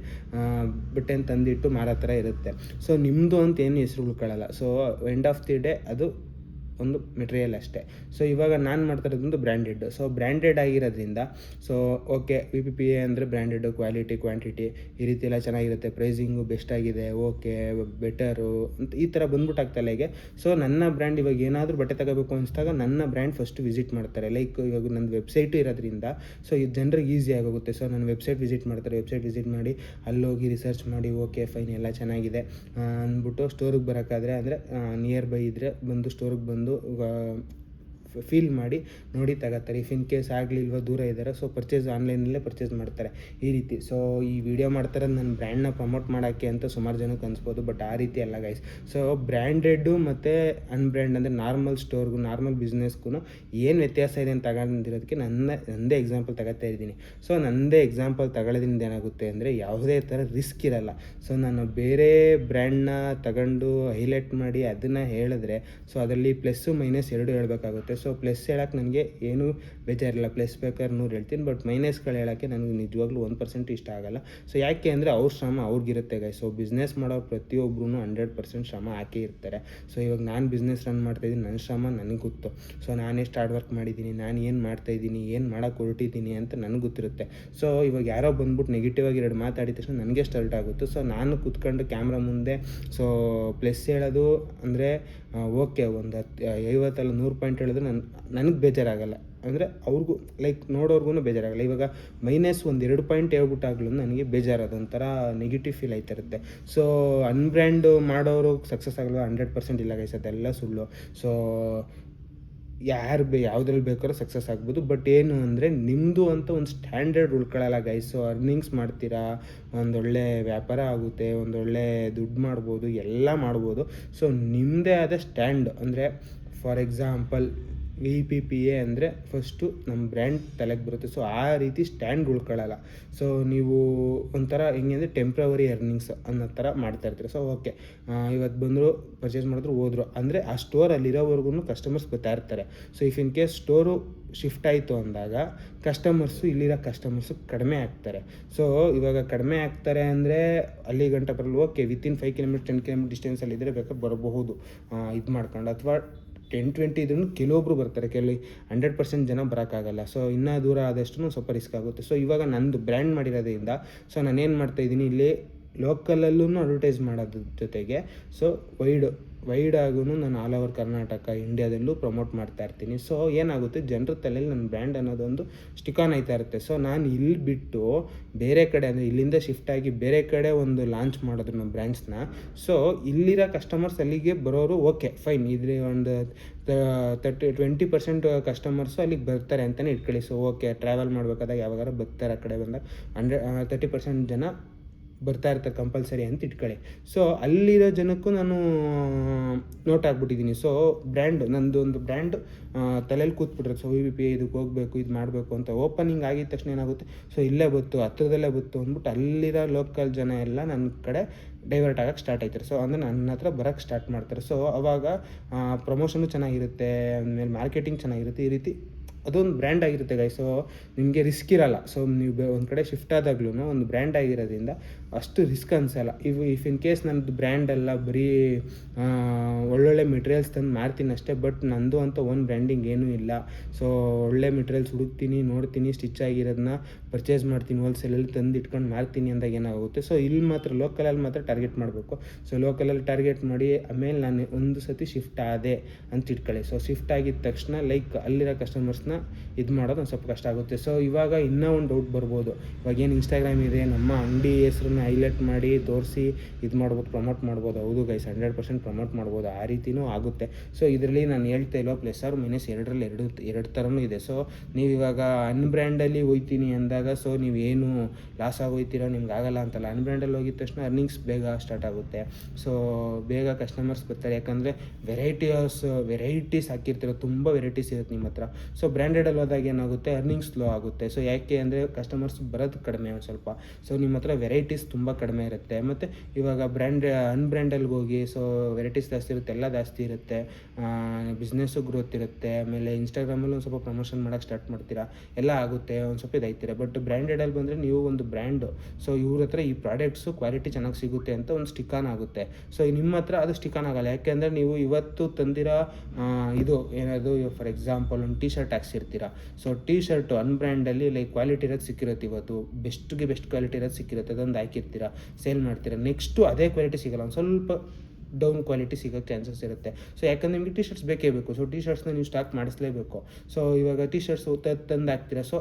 ಬಟ್ಟೆನ ತಂದಿಟ್ಟು ಮಾರೋ ಥರ ಇರುತ್ತೆ. ಸೊ ನಿಮ್ಮದು ಅಂತ ಏನು ಹೆಸ್ರು ಉಳ್ಕೊಳ್ಳಲ್ಲ. So end of the day ಅದು ಒಂದು ಮೆಟೀರಿಯಲ್ ಅಷ್ಟೇ. ಸೊ ಇವಾಗ ನಾನು ಮಾಡ್ತಾ ಇರೋದೊಂದು ಬ್ರ್ಯಾಂಡೆಡ್. ಸೊ ಬ್ರ್ಯಾಂಡೆಡ್ ಆಗಿರೋದ್ರಿಂದ ಸೊ ಓಕೆ, VPPA ಅಂದರೆ ಬ್ರ್ಯಾಂಡೆಡ್, ಕ್ವಾಲಿಟಿ, ಕ್ವಾಂಟಿಟಿ ಈ ರೀತಿ ಎಲ್ಲ ಚೆನ್ನಾಗಿರುತ್ತೆ, ಪ್ರೈಸಿಂಗು ಬೆಸ್ಟ್ ಆಗಿದೆ, ಓಕೆ ಬೆಟರು ಅಂತ ಈ ಥರ ಬಂದ್ಬಿಟ್ಟು ಆಗ್ತಲ್ಲ ಹೀಗೆ. ಸೊ ನನ್ನ ಬ್ರ್ಯಾಂಡ್ ಇವಾಗ ಏನಾದರೂ ಬಟ್ಟೆ ತಗೋಬೇಕು ಅನಿಸಿದಾಗ ನನ್ನ ಬ್ರ್ಯಾಂಡ್ ಫಸ್ಟ್ ವಿಸಿಟ್ ಮಾಡ್ತಾರೆ. ಇವಾಗ ನನ್ನ ವೆಬ್ಸೈಟು ಇರೋದ್ರಿಂದ ಸೊ ಇದು ಜನರಿಗೆ ಈಸಿ ಆಗೋಗುತ್ತೆ. ಸೊ ನನ್ನ ವೆಬ್ಸೈಟ್ ವಿಸಿಟ್ ಮಾಡ್ತಾರೆ. ವೆಬ್ಸೈಟ್ ವಿಸಿಟ್ ಮಾಡಿ ಅಲ್ಲೋಗಿ ರಿಸರ್ಚ್ ಮಾಡಿ ಓಕೆ ಫೈನ್ ಎಲ್ಲ ಚೆನ್ನಾಗಿದೆ ಅಂದ್ಬಿಟ್ಟು ಸ್ಟೋರಿಗೆ ಬರೋಕ್ಕಾದ್ರೆ ಅಂದರೆ ನಿಯರ್ ಬೈ ಇದ್ದರೆ ಬಂದು ಸ್ಟೋರಿಗೆ ಬಂದು ಫೀಲ್ ಮಾಡಿ ನೋಡಿ ತಗೋತಾರೆ. ಇಫ್ ಇನ್ ಕೇಸ್ ಆಗಲಿಲ್ವ ದೂರ ಇದ್ದಾರೆ, ಸೊ ಆನ್ಲೈನಲ್ಲೇ ಪರ್ಚೇಸ್ ಮಾಡ್ತಾರೆ ಈ ರೀತಿ. ಸೊ ಈ ವಿಡಿಯೋ ಮಾಡ್ತಾರೆ ನನ್ನ ಬ್ರ್ಯಾಂಡ್ನ ಪ್ರಮೋಟ್ ಮಾಡೋಕ್ಕೆ ಅಂತ ಸುಮಾರು ಜನಕ್ಕೆ ಅನಿಸ್ಬೋದು, ಬಟ್ ಆ ರೀತಿ ಅಲ್ಲ ಗೈಸ್. ಸೊ ಬ್ರ್ಯಾಂಡೆಡ್ಡು ಮತ್ತು ಅನ್ಬ್ರ್ಯಾಂಡ್ ಅಂದರೆ ನಾರ್ಮಲ್ ಸ್ಟೋರ್ಗೂ ನಾರ್ಮಲ್ ಬಿಸ್ನೆಸ್ಗೂ ಏನು ವ್ಯತ್ಯಾಸ ಇದೆ ಅಂತ ತಗೊಂಡಿರೋದಕ್ಕೆ ನನ್ನದೇ ಎಕ್ಸಾಂಪಲ್ ತಗೋತಾ ಇದ್ದೀನಿ. ಸೊ ನನ್ನದೇ ಎಕ್ಸಾಂಪಲ್ ತಗೊಳ್ಳೋದ್ರಿಂದ ಏನಾಗುತ್ತೆ ಅಂದರೆ ಯಾವುದೇ ಥರ ರಿಸ್ಕ್ ಇರಲ್ಲ. ಸೊ ನಾನು ಬೇರೆ ಬ್ರ್ಯಾಂಡ್ನ ತಗೊಂಡು ಹೈಲೈಟ್ ಮಾಡಿ ಅದನ್ನು ಹೇಳಿದ್ರೆ ಸೊ ಅದರಲ್ಲಿ ಪ್ಲಸ್ಸು ಮೈನಸ್ ಎರಡು ಹೇಳಬೇಕಾಗುತ್ತೆ. ಸೊ ಪ್ಲಸ್ ಹೇಳೋಕ್ಕೆ ನನಗೆ ಏನೂ ಬೇಜಾರಿಲ್ಲ, ಪ್ಲಸ್ ಬೇಕಾದ್ರೆ 100 ಹೇಳ್ತೀನಿ, ಬಟ್ ಮೈನಸ್ಗಳು ಹೇಳೋಕ್ಕೆ ನನಗೆ ನಿಜವಾಗ್ಲೂ 1% ಇಷ್ಟ ಆಗೋಲ್ಲ. ಸೊ ಯಾಕೆ ಅಂದರೆ ಅವ್ರ ಶ್ರಮ ಅವ್ರಿಗಿರುತ್ತೆ ಗೈಸ್. ಸೊ ಬಿಸ್ನೆಸ್ ಮಾಡೋ ಪ್ರತಿಯೊಬ್ಬರೂ 100% ಶ್ರಮ ಹಾಕೇ ಇರ್ತಾರೆ. ಸೊ ಇವಾಗ ನಾನು ಬಿಸ್ನೆಸ್ ರನ್ ಮಾಡ್ತಾಯಿದ್ದೀನಿ, ನನ್ನ ಶ್ರಮ ನನಗೆ ಗೊತ್ತು. ಸೊ ನಾನು ಎಷ್ಟು ಹಾರ್ಡ್ ವರ್ಕ್ ಮಾಡಿದ್ದೀನಿ, ನಾನು ಏನು ಮಾಡ್ತಾಯಿದ್ದೀನಿ, ಏನು ಮಾಡೋಕ್ಕೆ ಹೊರಟಿದ್ದೀನಿ ಅಂತ ನನಗೆ ಗೊತ್ತಿರುತ್ತೆ. ಸೊ ಇವಾಗ ಯಾರೋ ಬಂದ್ಬಿಟ್ಟು ನೆಗೆಟಿವ್ ಆಗಿ 2 ಮಾತಾಡಿದ ತಕ್ಷಣ ನನಗೆ ಸ್ಟಾರ್ಟ್ ಆಗುತ್ತೆ. ಸೊ ನಾನು ಕೂತ್ಕೊಂಡು ಕ್ಯಾಮ್ರಾ ಮುಂದೆ ಸೊ ಪ್ಲಸ್ ಹೇಳೋದು ಅಂದರೆ ಓಕೆ ಒಂದು 50 ಅಲ್ಲ 100 ಪಾಯಿಂಟ್ ಹೇಳಿದ್ರೆ ನನಗೆ ಬೇಜಾರಾಗಲ್ಲ, ಅಂದರೆ ಅವ್ರಿಗೂ ನೋಡೋರ್ಗು ಬೇಜಾರಾಗಲ್ಲ. ಇವಾಗ ಮೈನಸ್ 1-2 ಪಾಯಿಂಟ್ ಹೇಳ್ಬಿಟ್ಟಾಗ್ಲೂ ನನಗೆ ಬೇಜಾರು, ಅದೊಂಥರ ನೆಗೆಟಿವ್ ಫೀಲ್ ಆಯ್ತಿರುತ್ತೆ. ಸೊ ಅನ್ಬ್ರ್ಯಾಂಡ್ ಮಾಡೋರು ಸಕ್ಸಸ್ ಆಗಲ್ಲ 100% ಇಲ್ಲ ಗೈಸ್, ಅದೆಲ್ಲ ಸುಳ್ಳು. ಸೊ ಯಾವುದ್ರಲ್ಲಿ ಬೇಕಾದ್ರೂ ಸಕ್ಸಸ್ ಆಗ್ಬೋದು, ಬಟ್ ಏನು ಅಂದರೆ ನಿಮ್ಮದು ಅಂತ ಒಂದು ಸ್ಟ್ಯಾಂಡರ್ಡ್ ಉಳ್ಕೊಳ್ಳಲ್ಲ ಗೈಸ್. ಸೊ ಅರ್ನಿಂಗ್ಸ್ ಮಾಡ್ತೀರಾ, ಒಂದೊಳ್ಳೆ ವ್ಯಾಪಾರ ಆಗುತ್ತೆ, ಒಂದೊಳ್ಳೆ ದುಡ್ಡು ಮಾಡ್ಬೋದು, ಎಲ್ಲ ಮಾಡ್ಬೋದು. ಸೊ ನಿಮ್ಮದೇ ಆದ ಸ್ಟ್ಯಾಂಡ್ ಅಂದರೆ ಫಾರ್ ಎಕ್ಸಾಂಪಲ್ VPPA ಅಂದರೆ ಫಸ್ಟು ನಮ್ಮ ಬ್ರ್ಯಾಂಡ್ ತಲೆಗೆ ಬರುತ್ತೆ. ಸೊ ಆ ರೀತಿ ಸ್ಟ್ಯಾಂಡ್ ಉಳ್ಕೊಳ್ಳಲ್ಲ. ಸೊ ನೀವು ಒಂಥರ ಹೆಂಗೆ ಅಂದರೆ ಟೆಂಪ್ರವರಿ ಅರ್ನಿಂಗ್ಸ್ ಅನ್ನೋ ಥರ ಮಾಡ್ತಾಯಿರ್ತೀರ. ಸೊ ಓಕೆ ಇವತ್ತು ಬಂದರು ಪರ್ಚೇಸ್ ಮಾಡಿದ್ರು ಹೋದ್ರು ಅಂದರೆ ಆ ಸ್ಟೋರ್ ಅಲ್ಲಿರೋವರೆಗೂ ಕಸ್ಟಮರ್ಸ್ ಬರ್ತಾ ಇರ್ತಾರೆ. So if in case store shift ಆಯಿತು ಅಂದಾಗ ಇಲ್ಲಿರೋ ಕಸ್ಟಮರ್ಸು ಕಡಿಮೆ ಆಗ್ತಾರೆ. ಸೊ ಇವಾಗ ಕಡಿಮೆ ಆಗ್ತಾರೆ ಅಂದರೆ ಅಲ್ಲಿ ಗಂಟ ಬರಲ್ಲ, ಓಕೆ ವಿತಿನ್ 5 ಕಿಲೋಮೀಟರ್ 10 ಕಿಲೋಮೀಟರ್ ಡಿಸ್ಟೆನ್ಸಲ್ಲಿ ಇದ್ದರೆ ಬೇಕಾದ್ರೆ ಬರಬಹುದು ಇದು ಮಾಡ್ಕೊಂಡು, ಅಥವಾ 10-20 ಇದ್ರೂ ಕೆಲವೊಬ್ರು ಬರ್ತಾರೆ, 100% ಜನ ಬರೋಕ್ಕಾಗಲ್ಲ. ಸೊ ಇನ್ನೂ ದೂರ ಆದಷ್ಟು ಸ್ವಲ್ಪ ರಿಸ್ಕ್ ಆಗುತ್ತೆ. ಸೊ ಇವಾಗ ನಂದು ಬ್ರ್ಯಾಂಡ್ ಮಾಡಿರೋದ್ರಿಂದ ಸೊ ನಾನೇನು ಮಾಡ್ತಾಯಿದ್ದೀನಿ, ಇಲ್ಲಿ ಲೋಕಲಲ್ಲೂ ಅಡ್ವರ್ಟೈಸ್ ಮಾಡೋದ್ರ ಜೊತೆಗೆ ಸೊ ವೈಡ್ ಆಗೂ ನಾನು ಆಲ್ ಓವರ್ ಕರ್ನಾಟಕ ಇಂಡಿಯಾದಲ್ಲೂ ಪ್ರಮೋಟ್ ಮಾಡ್ತಾ ಇರ್ತೀನಿ. ಸೊ ಏನಾಗುತ್ತೆ, ಜನರ ತಲೆಯಲ್ಲಿ ನನ್ನ ಬ್ರ್ಯಾಂಡ್ ಅನ್ನೋದೊಂದು ಸ್ಟಿಕ್ ಆನ್ ಆಯ್ತಾ ಇರುತ್ತೆ. ಸೊ ನಾನು ಇಲ್ಲಿ ಬಿಟ್ಟು ಬೇರೆ ಕಡೆ ಅಂದರೆ ಇಲ್ಲಿಂದ ಶಿಫ್ಟ್ ಆಗಿ ಬೇರೆ ಕಡೆ ಒಂದು ಲಾಂಚ್ ಮಾಡಿದ್ರು ನಮ್ಮ ಬ್ರ್ಯಾಂಡ್ಸ್ನ. ಸೊ ಇಲ್ಲಿರೋ ಕಸ್ಟಮರ್ಸ್ ಅಲ್ಲಿಗೆ ಬರೋರು ಓಕೆ ಫೈನ್, ಇದ್ರೆ ಒಂದು 20% ಕಸ್ಟಮರ್ಸು ಅಲ್ಲಿಗೆ ಬರ್ತಾರೆ ಅಂತಲೇ ಇಟ್ಕೊಳ್ಳಿ. ಸೊ ಓಕೆ ಟ್ರಾವೆಲ್ ಮಾಡಬೇಕಾದಾಗ ಯಾವಾಗಾರ ಬರ್ತಾರೆ, ಆ ಕಡೆ ಬಂದಾಗ 30% ಜನ ಬರ್ತಾ ಇರ್ತಾರೆ ಕಂಪಲ್ಸರಿ ಅಂತ ಇಟ್ಕೊಳ್ಳಿ. ಸೊ ಅಲ್ಲಿರೋ ಜನಕ್ಕೂ ನಾನು ನೋಟ್ ಆಗ್ಬಿಟ್ಟಿದ್ದೀನಿ. ಸೊ ನಂದು ಒಂದು ಬ್ರ್ಯಾಂಡ್ ತಲೆಯಲ್ಲಿ ಕೂತ್ಬಿಟ್ರೆ, ಸೊ VVP ಇದಕ್ಕೆ ಹೋಗಬೇಕು, ಇದು ಮಾಡಬೇಕು ಅಂತ ಓಪನಿಂಗ್ ಆಗಿದ ತಕ್ಷಣ ಏನಾಗುತ್ತೆ, ಸೊ ಇಲ್ಲೇ ಬತ್ತು, ಹತ್ರದಲ್ಲೇ ಬತ್ತು ಅಂದ್ಬಿಟ್ಟು ಅಲ್ಲಿರೋ ಲೋಕಲ್ ಜನ ಎಲ್ಲ ನನ್ನ ಕಡೆ ಡೈವರ್ಟ್ ಆಗೋಕ್ಕೆ ಸ್ಟಾರ್ಟ್ ಆಯ್ತಾರೆ. ಸೊ ಅಂದರೆ ನನ್ನ ಹತ್ರ ಬರೋಕ್ಕೆ ಸ್ಟಾರ್ಟ್ ಮಾಡ್ತಾರೆ. ಸೊ ಅವಾಗ ಪ್ರಮೋಷನು ಚೆನ್ನಾಗಿರುತ್ತೆ, ಆಮೇಲೆ ಮಾರ್ಕೆಟಿಂಗ್ ಚೆನ್ನಾಗಿರುತ್ತೆ. ಈ ರೀತಿ ಅದೊಂದು ಬ್ರ್ಯಾಂಡ್ ಆಗಿರುತ್ತೆ ಗೈಸ್. ಸೊ ನಿಮಗೆ ರಿಸ್ಕ್ ಇರಲ್ಲ. ಸೊ ನೀವು ಒಂದು ಕಡೆ ಶಿಫ್ಟ್ ಆದಾಗ್ಲೂ ಒಂದು ಬ್ರ್ಯಾಂಡ್ ಆಗಿರೋದ್ರಿಂದ ಅಷ್ಟು ರಿಸ್ಕ್ ಅನಿಸಲ್ಲ. ಇಫ್ ಇನ್ ಕೇಸ್ ನನ್ನದು ಬ್ರ್ಯಾಂಡ್ ಎಲ್ಲ ಬರೀ ಒಳ್ಳೊಳ್ಳೆ ಮೆಟೀರಿಯಲ್ಸ್ ತಂದು ಮಾರ್ತೀನಿ ಅಷ್ಟೇ, ಬಟ್ ನಂದು ಅಂತ ಓನ್ ಬ್ರ್ಯಾಂಡಿಂಗ್ ಏನೂ ಇಲ್ಲ. ಸೊ ಒಳ್ಳೆ ಮೆಟೀರಿಯಲ್ಸ್ ಹುಡುಕ್ತೀನಿ, ನೋಡ್ತೀನಿ, ಸ್ಟಿಚ್ ಆಗಿರೋದನ್ನ ಪರ್ಚೇಸ್ ಮಾಡ್ತೀನಿ, ಹೋಲ್ಸೇಲಲ್ಲಿ ತಂದು ಇಟ್ಕೊಂಡು ಮಾರ್ತೀನಿ ಅಂದಾಗ ಏನಾಗುತ್ತೆ, ಸೊ ಇಲ್ಲಿ ಮಾತ್ರ ಲೋಕಲಲ್ಲಿ ಮಾತ್ರ ಟಾರ್ಗೆಟ್ ಮಾಡಬೇಕು. ಸೊ ಲೋಕಲಲ್ಲಿ ಟಾರ್ಗೆಟ್ ಮಾಡಿ ಆಮೇಲೆ ನಾನು ಒಂದು ಸತಿ ಶಿಫ್ಟ್ ಆದೆ ಅಂತ ಇಟ್ಕೊಳ್ಳಿ. ಸೊ ಶಿಫ್ಟ್ ಆಗಿದ ತಕ್ಷಣ ಲೈಕ್ ಅಲ್ಲಿರೋ ಕಸ್ಟಮರ್ಸ್ನ ಇದು ಮಾಡೋದು ಒಂದು ಸ್ವಲ್ಪ ಕಷ್ಟ ಆಗುತ್ತೆ. ಸೊ ಇವಾಗ ಇನ್ನೂ ಒಂದು ಡೌಟ್ ಬರ್ಬೋದು, ಇವಾಗ ಏನು ಇನ್ಸ್ಟಾಗ್ರಾಮ್ ಇದೆ, ನಮ್ಮ ಅಂಗಡಿ ಹೆಸ್ರನ್ನ ಹೈಲೈಟ್ ಮಾಡಿ ತೋರಿಸಿ ಇದು ಮಾಡ್ಬೋದು, ಪ್ರಮೋಟ್ ಮಾಡ್ಬೋದು. ಹೌದು ಗೈಸ್, 100% ಪ್ರಮೋಟ್ ಮಾಡ್ಬೋದು, ಆ ರೀತಿಯೂ ಆಗುತ್ತೆ. ಸೊ ಇದರಲ್ಲಿ ನಾನು ಹೇಳ್ತಾ ಇಲ್ಲೋ +/- ಎರಡರಲ್ಲಿ ಎರಡು ಥರನೂ ಇದೆ. ಸೊ ನೀವು ಇವಾಗ ಅನ್ಬ್ರ್ಯಾಂಡಲ್ಲಿ ಹೋಗ್ತೀನಿ ಅಂದಾಗ ಸೊ ನೀವೇನು ಲಾಸ್ ಆಗೋಯ್ತೀರೋ, ನಿಮ್ಗೆ ಆಗಲ್ಲ ಅಂತಲ್ಲ. ಅನ್ಬ್ರ್ಯಾಂಡಲ್ಲಿ ಹೋಗಿದ ತಕ್ಷಣ ಅರ್ನಿಂಗ್ಸ್ ಬೇಗ ಸ್ಟಾರ್ಟ್ ಆಗುತ್ತೆ. ಸೊ ಬೇಗ ಕಸ್ಟಮರ್ಸ್ ಬರ್ತಾರೆ, ಯಾಕಂದರೆ ವೆರೈಟೀಸ್ ಹಾಕಿರ್ತೀರ, ತುಂಬ ವೆರೈಟೀಸ್ ಇರುತ್ತೆ ನಿಮ್ಮ ಹತ್ರ. ಸೊ ಬ್ರ್ಯಾಂಡೆಡಲ್ಲಿ ಹೋದಾಗ ಏನಾಗುತ್ತೆ, ಅರ್ನಿಂಗ್ ಸ್ಲೋ ಆಗುತ್ತೆ. ಸೊ ಯಾಕೆ ಅಂದರೆ ಕಸ್ಟಮರ್ಸ್ ಬರೋದು ಕಡಿಮೆ ಒಂದು ಸ್ವಲ್ಪ. ಸೊ ನಿಮ್ಮ ಹತ್ರ ವೆರೈಟೀಸ್ ತುಂಬ ಕಡಿಮೆ ಇರುತ್ತೆ. ಮತ್ತು ಇವಾಗ ಅನ್ಬ್ರ್ಯಾಂಡಲ್ಗೆ ಹೋಗಿ ಸೊ ವೆರೈಟೀಸ್ ಜಾಸ್ತಿ ಇರುತ್ತೆ, ಎಲ್ಲ ಜಾಸ್ತಿ ಇರುತ್ತೆ, ಬಿಸ್ನೆಸ್ಸು ಗ್ರೋತ್ ಇರುತ್ತೆ. ಆಮೇಲೆ ಇನ್ಸ್ಟಾಗ್ರಾಮಲ್ಲಿ ಒಂದು ಸ್ವಲ್ಪ ಪ್ರಮೋಷನ್ ಮಾಡೋಕ್ಕೆ ಸ್ಟಾರ್ಟ್ ಮಾಡ್ತೀರಾ, ಎಲ್ಲ ಆಗುತ್ತೆ, ಒಂದು ಸ್ವಲ್ಪ ಇದಾಯ್ತೀರ. ಬಟ್ ಬ್ರ್ಯಾಂಡೆಡಲ್ಲಿ ಬಂದರೆ ನೀವು ಒಂದು ಬ್ರ್ಯಾಂಡು, ಸೊ ಇವ್ರ ಹತ್ರ ಈ ಪ್ರಾಡಕ್ಟ್ಸು ಕ್ವಾಲಿಟಿ ಚೆನ್ನಾಗಿ ಸಿಗುತ್ತೆ ಅಂತ ಒಂದು ಸ್ಟಿಕಾನ್ ಆಗುತ್ತೆ. ಸೊ ನಿಮ್ಮ ಹತ್ರ ಅದು ಸ್ಟಿಕಾನ್ ಆಗಲ್ಲ, ಯಾಕೆಂದರೆ ನೀವು ಇವತ್ತು ತಂದಿರೋ ಇದು ಏನದು, ಫಾರ್ ಎಕ್ಸಾಂಪಲ್ ಒಂದು T-ಶರ್ಟ್ ಹಾಕ್ಸಿರ್ತೀರ. ಸೊ T-ಶರ್ಟು ಅನ್ಬ್ರ್ಯಾಂಡಲ್ಲಿ ಲೈಕ್ ಕ್ವಾಲಿಟಿ ಇರೋದು ಸಿಕ್ಕಿರುತ್ತೆ, ಇವತ್ತು ಬೆಸ್ಟ್ ಕ್ವಾಲಿಟಿ ಇರೋದು ಸಿಕ್ಕಿರುತ್ತೆ, ಅದೊಂದು ಹಾಕಿರ್ತೀರ, ಸೇಲ್ ಮಾಡ್ತೀರಾ. ನೆಕ್ಸ್ಟು ಅದೇ ಕ್ವಾಲಿಟಿ ಸಿಗೋಲ್ಲ, ಒಂದು ಸ್ವಲ್ಪ ಡೌನ್ ಕ್ವಾಲಿಟಿ ಸಿಗೋಕ್ಕೆ ಚಾನ್ಸಸ್ ಇರುತ್ತೆ. ಸೊ ಯಾಕಂದರೆ ನಿಮಗೆ T-ಶರ್ಟ್ಸ್ ಬೇಕೇ ಬೇಕು. ಸೊ T-ಶರ್ಟ್ಸ್ನ ನೀವು ಸ್ಟಾಕ್ ಮಾಡಿಸ್ಲೇಬೇಕು. ಸೊ ಇವಾಗ T-ಶರ್ಟ್ಸ್ ತಂದು ಹಾಕ್ತೀರಾ, ಸೊ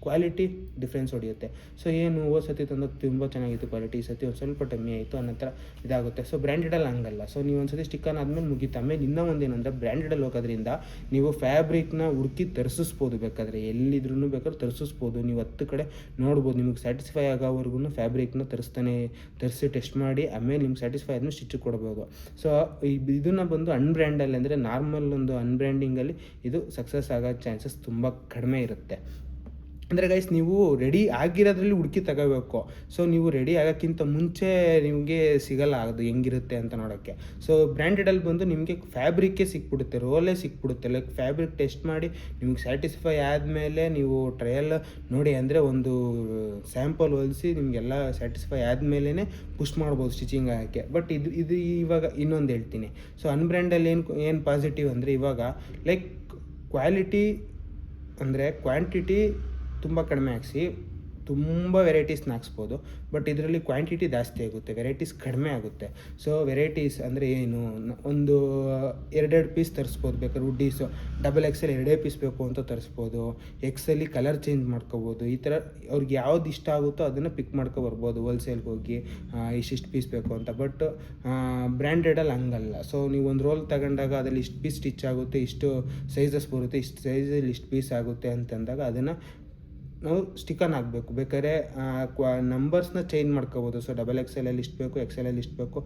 ಕ್ವಾಲಿಟಿ ಡಿಫ್ರೆನ್ಸ್ ಹೊಡೆಯುತ್ತೆ. ಸೊ ಏನು ಸತಿ ತಂದಾಗ ತುಂಬ ಚೆನ್ನಾಗಿತ್ತು ಕ್ವಾಲಿಟಿ, ಈ ಸತಿ ಒಂದು ಸ್ವಲ್ಪ ಕಮ್ಮಿ ಆಯಿತು ಅನ್ನೋ ಥರ ಇದಾಗುತ್ತೆ. ಸೊ ಬ್ರ್ಯಾಂಡೆಡಲ್ಲಿ ಹಂಗಲ್ಲ. ಸೊ ನೀವು ಒಂದು ಸತಿ ಸ್ಟಿಕ್ಕನ್ ಆದಮೇಲೆ ಮುಗೀತು. ಆಮೇಲೆ ಇನ್ನೂ ಒಂದೇನಂದರೆ ಬ್ರ್ಯಾಂಡೆಡಲ್ಲಿ ಹೋಗೋದ್ರಿಂದ ನೀವು ಫ್ಯಾಬ್ರಿಕ್ನ ಹುಡುಕಿ ತರಿಸಿಸ್ಬೋದು, ಬೇಕಾದರೆ ಎಲ್ಲಿದ್ರೂ ಬೇಕಾದ್ರೆ ತರಿಸಿಸ್ಬೋದು. ನೀವು 10 ಕಡೆ ನೋಡ್ಬೋದು, ನಿಮಗೆ ಸ್ಯಾಟಿಸ್ಫೈ ಆಗೋವರೆಗೂ ಫ್ಯಾಬ್ರಿಕ್ನ ತರಿಸಿ ಟೆಸ್ಟ್ ಮಾಡಿ ಆಮೇಲೆ ನಿಮ್ಗೆ ಸ್ಯಾಟಿಸ್ಫೈ ಆದ್ಮೇಲೆ ಸ್ಟಿಚ್ ಕೊಡ್ಬೋದು. ಸೊ ಇದನ್ನು ಬಂದು ಅನ್ಬ್ರ್ಯಾಂಡಲ್ಲಿ ಅಂದರೆ ನಾರ್ಮಲ್ ಒಂದು ಅನ್ಬ್ರ್ಯಾಂಡಿಂಗಲ್ಲಿ ಇದು ಸಕ್ಸಸ್ ಆಗೋ ಚಾನ್ಸಸ್ ತುಂಬ ಕಡಿಮೆ ಇರುತ್ತೆ. ಅಂದರೆ ಗೈಸ್, ನೀವು ರೆಡಿ ಆಗಿರೋದ್ರಲ್ಲಿ ಹುಡುಕಿ ತಗೋಬೇಕು. ಸೊ ನೀವು ರೆಡಿ ಆಗೋಕ್ಕಿಂತ ಮುಂಚೆ ನಿಮಗೆ ಸಿಗಲ್ಲ ಅದು ಹೆಂಗಿರುತ್ತೆ ಅಂತ ನೋಡೋಕ್ಕೆ. ಸೊ ಬ್ರ್ಯಾಂಡೆಡಲ್ಲಿ ಬಂದು ನಿಮಗೆ ಫ್ಯಾಬ್ರಿಕ್ಕೇ ಸಿಕ್ಬಿಡುತ್ತೆ, ರೋಲೇ ಸಿಕ್ಬಿಡುತ್ತೆ. ಲೈಕ್ ಫ್ಯಾಬ್ರಿಕ್ ಟೆಸ್ಟ್ ಮಾಡಿ ನಿಮಗೆ ಸ್ಯಾಟಿಸ್ಫೈ ಆದಮೇಲೆ ನೀವು ಟ್ರಯಲ್ ನೋಡಿ, ಅಂದರೆ ಒಂದು ಸ್ಯಾಂಪಲ್ ಹೊಲಿಸಿ ನಿಮಗೆಲ್ಲ ಸ್ಯಾಟಿಸ್ಫೈ ಆದಮೇಲೆ ಪುಷ್ ಮಾಡ್ಬೋದು ಸ್ಟಿಚಿಂಗ್ ಆಗೋಕ್ಕೆ. ಬಟ್ ಇದು ಇವಾಗ ಇನ್ನೊಂದು ಹೇಳ್ತೀನಿ. ಸೊ ಅನ್ಬ್ರ್ಯಾಂಡಲ್ಲಿ ಏನು ಪಾಸಿಟಿವ್ ಅಂದರೆ, ಇವಾಗ ಲೈಕ್ ಕ್ವಾಲಿಟಿ ಅಂದರೆ ಕ್ವಾಂಟಿಟಿ ತುಂಬ ಕಡಿಮೆ ಹಾಕ್ಸಿ ತುಂಬ ವೆರೈಟೀಸ್ನ ಹಾಕ್ಸ್ಬೋದು. ಬಟ್ ಇದರಲ್ಲಿ ಕ್ವಾಂಟಿಟಿ ಜಾಸ್ತಿ ಆಗುತ್ತೆ, ವೆರೈಟೀಸ್ ಕಡಿಮೆ ಆಗುತ್ತೆ. ಸೊ ವೆರೈಟೀಸ್ ಅಂದರೆ ಏನು, ಒಂದು 2 ಪೀಸ್ ತರಿಸ್ಬೋದು, ಬೇಕಾದ್ರೆ ಹುಡ್ಡೀಸು XXL 2 ಪೀಸ್ ಬೇಕು ಅಂತ ತರಿಸ್ಬೋದು. ಎಕ್ಸಲ್ಲಿ ಕಲರ್ ಚೇಂಜ್ ಮಾಡ್ಕೋಬೋದು. ಈ ಥರ ಅವ್ರಿಗೆ ಯಾವ್ದು ಇಷ್ಟ ಆಗುತ್ತೋ ಅದನ್ನು ಪಿಕ್ ಮಾಡ್ಕೊಬರ್ಬೋದು ಹೋಲ್ಸೇಲ್ಗೆ ಹೋಗಿ, ಇಷ್ಟಿಷ್ಟು ಪೀಸ್ ಬೇಕು ಅಂತ. ಬಟ್ ಬ್ರ್ಯಾಂಡೆಡಲ್ಲಿ ಹಂಗಲ್ಲ. ಸೊ ನೀವು ಒಂದು ರೋಲ್ ತಗೊಂಡಾಗ ಅದರಲ್ಲಿ ಇಷ್ಟು ಪೀಸ್ ಸ್ಟಿಚ್ ಆಗುತ್ತೆ, ಇಷ್ಟು ಸೈಜಸ್ ಬರುತ್ತೆ, ಇಷ್ಟು ಸೈಜಲ್ಲಿ ಇಷ್ಟು ಪೀಸ್ ಆಗುತ್ತೆ ಅಂತಂದಾಗ ಅದನ್ನು ನಾವು ಸ್ಟಿಕನ್ ಆಗಬೇಕು. ಬೇಕಾದ್ರೆ ನಂಬರ್ಸ್ನ ಚೇಂಜ್ ಮಾಡ್ಕೋಬೋದು. ಸೊ XXL ಇಷ್ಟು ಬೇಕು, XL ಇಷ್ಟು ಬೇಕು,